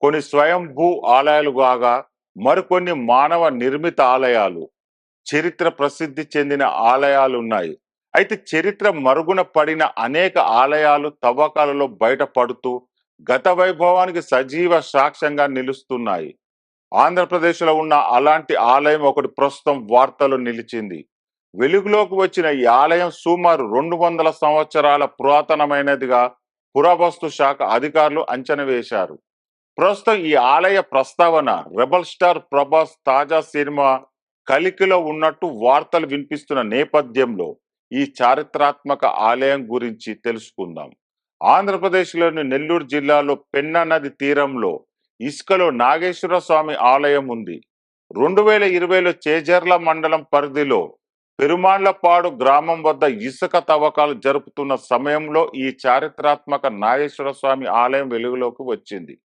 కొన్ని స్వయంభూ ఆలయాలు కాగా మరికొన్ని మానవ నిర్మిత ఆలయాలు, చరిత్ర ప్రసిద్ధి చెందిన ఆలయాలు ఉన్నాయి. అయితే చరిత్ర మరుగున పడిన అనేక ఆలయాలు తవ్వకాలలో బయటపడుతూ గత వైభవానికి సజీవ సాక్ష్యంగా నిలుస్తున్నాయి. ఆంధ్రప్రదేశ్‌లో ఉన్న అలాంటి ఆలయం ఒకటి ప్రస్తుతం వార్తల్లో నిలిచింది. వెలుగులోకి వచ్చిన ఈ ఆలయం సుమారు 200 సంవత్సరాల పురాతనమైనదిగా పురావస్తు శాఖ అధికారులు అంచనా వేశారు. ప్రస్తుతం ఈ ఆలయ ప్రస్తావన రెబల్ స్టార్ ప్రభాస్ తాజా సినిమా 'కలికి'లో ఉన్నట్టు వార్తలు వినిపిస్తున్న నేపథ్యంలో ఈ చారిత్రాత్మక ఆలయం గురించి తెలుసుకుందాం. ఆంధ్రప్రదేశ్‌లోని నెల్లూరు జిల్లాలో పెన్నా నది తీరంలో ఇసుకలో నాగేశ్వర స్వామి ఆలయం ఉంది. 2020లో చేజర్ల మండలం పరిధిలో పెరుమాళ్లపాడు గ్రామం వద్ద ఇసుక తవ్వకాలు జరుపుతున్న సమయంలో ఈ చారిత్రాత్మక నాగేశ్వర స్వామి ఆలయం వెలుగులోకి వచ్చింది.